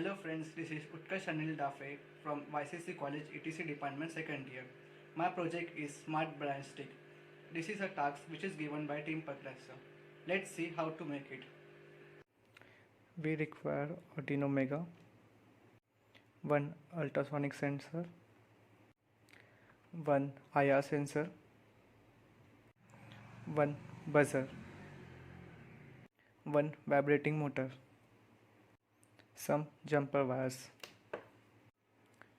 Hello friends, this is Utkarsh Anil Dafe from YCC College ETC Department 2nd year. My project is Smart Brand Stick. This is a task which is given by Team Patlasa. Let's see how to make it. We require Arduino Mega, one ultrasonic sensor, one IR sensor, one buzzer, one vibrating motor, some jumper wires,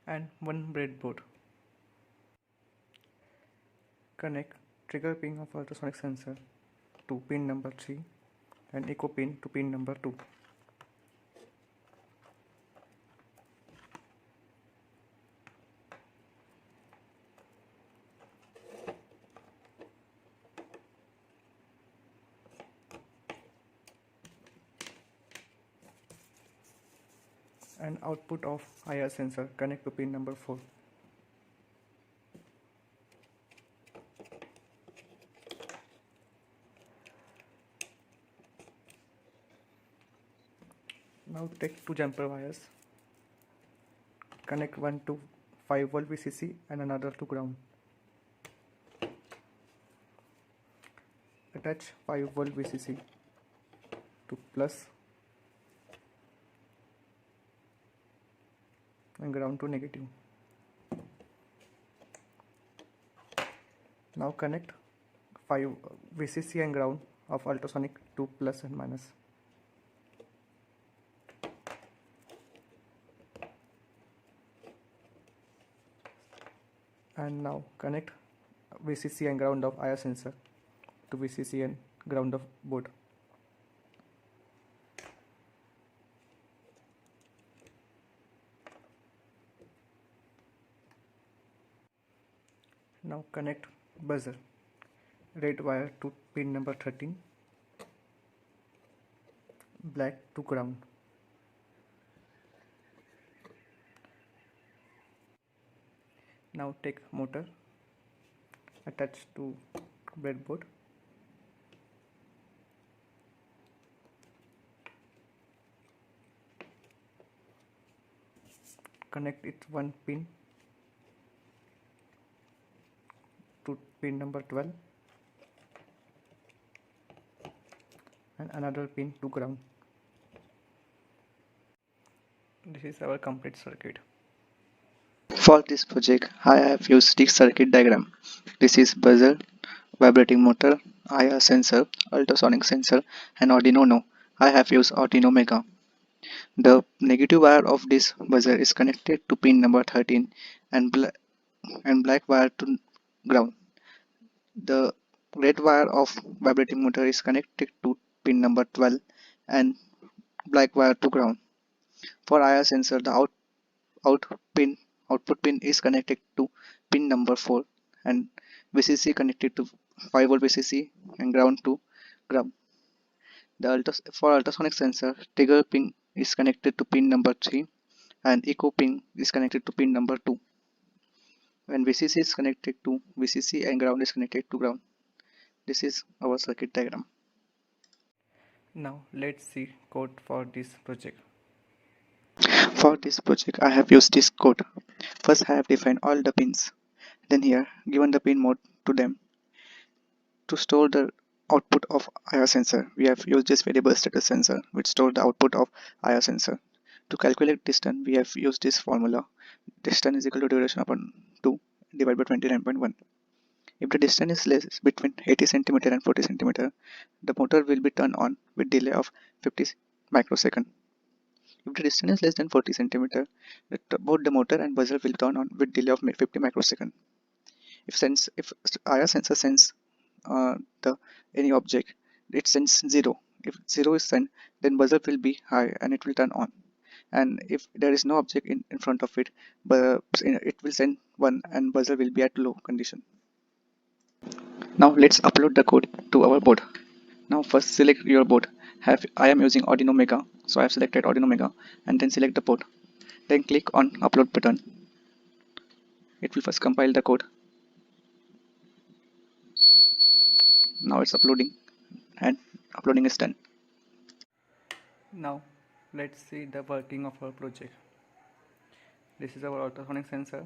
and one breadboard. Connect trigger pin of ultrasonic sensor to pin number 3 and echo pin to pin number 2. And output of IR sensor connect to pin number 4. Now take two jumper wires, connect one to 5 volt VCC and another to ground. Attach 5 volt VCC to plus and ground to negative. Now connect 5 VCC and ground of ultrasonic to plus and minus. And now connect VCC and ground of IR sensor to VCC and ground of board. Now connect buzzer, red wire to pin number 13, black to ground. Now take motor, attach to breadboard. Connect it one pin to pin number 12 and another pin to ground. This is our complete circuit. For this project, I have used this circuit diagram. This is buzzer, vibrating motor, IR sensor, ultrasonic sensor, and Arduino Uno. I have used Arduino Mega. The negative wire of this buzzer is connected to pin number 13 and, black wire to ground. The red wire of vibrating motor is connected to pin number 12 and black wire to ground. For IR sensor, the out pin output pin is connected to pin number 4 and VCC connected to 5 volt VCC and ground to ground. For ultrasonic sensor, trigger pin is connected to pin number 3 and echo pin is connected to pin number 2. When VCC is connected to VCC and ground is connected to ground. This is our circuit diagram. Now let's see code for this project. For this project, I have used this code. First, I have defined all the pins. Then here, given the pin mode to them. To store the output of IR sensor, we have used this variable status sensor, which stores the output of IR sensor. To calculate distance, we have used this formula. Distance is equal to duration upon 2 divided by 29.1. If the distance is less between 80 cm and 40 cm, the motor will be turned on with delay of 50 microsecond. If the distance is less than 40 cm, both the motor and buzzer will turn on with delay of 50 microsecond. If IR sensor sends the any object, it sends 0. If 0 is sent, then buzzer will be high and it will turn on. And if there is no object in front of it, it will send 1 and buzzer will be at low condition. Now let's upload the code to our board. Now first select your board. I am using Arduino Mega, so I have selected Arduino Mega and then select the board. Then click on upload button. It will first compile the code. Now it's uploading and uploading is done. Now Let's see the working of our project. This is our ultrasonic sensor.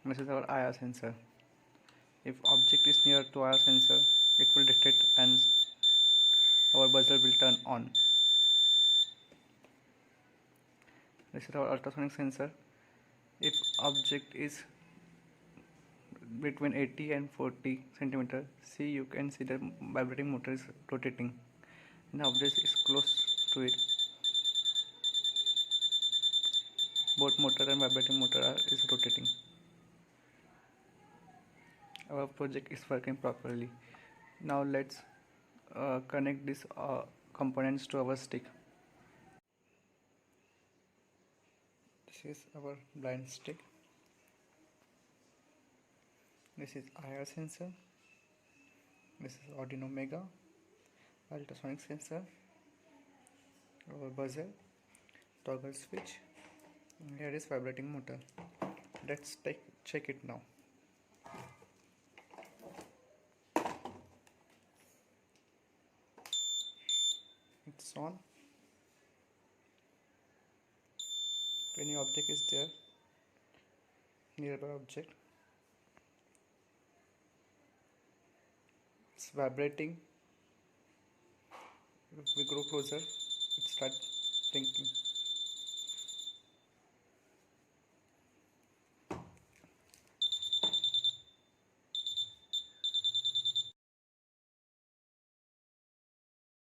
This is our IR sensor. If object is near to IR sensor, it will detect and our buzzer will turn on. This is our ultrasonic sensor. If object is between 80 and 40 centimeter, see, you can see the vibrating motor is rotating. And the object is close to it. Both motor and vibrating motor is rotating. Our project is working properly. Now let's connect these components to our stick. This is our blind stick. This is IR sensor. This is Arduino Mega ultrasonic sensor. Our buzzer, toggle switch. And here is vibrating motor. Let's check it now. It's on. If any object is there, nearby object, it's vibrating. If we go closer, it starts blinking.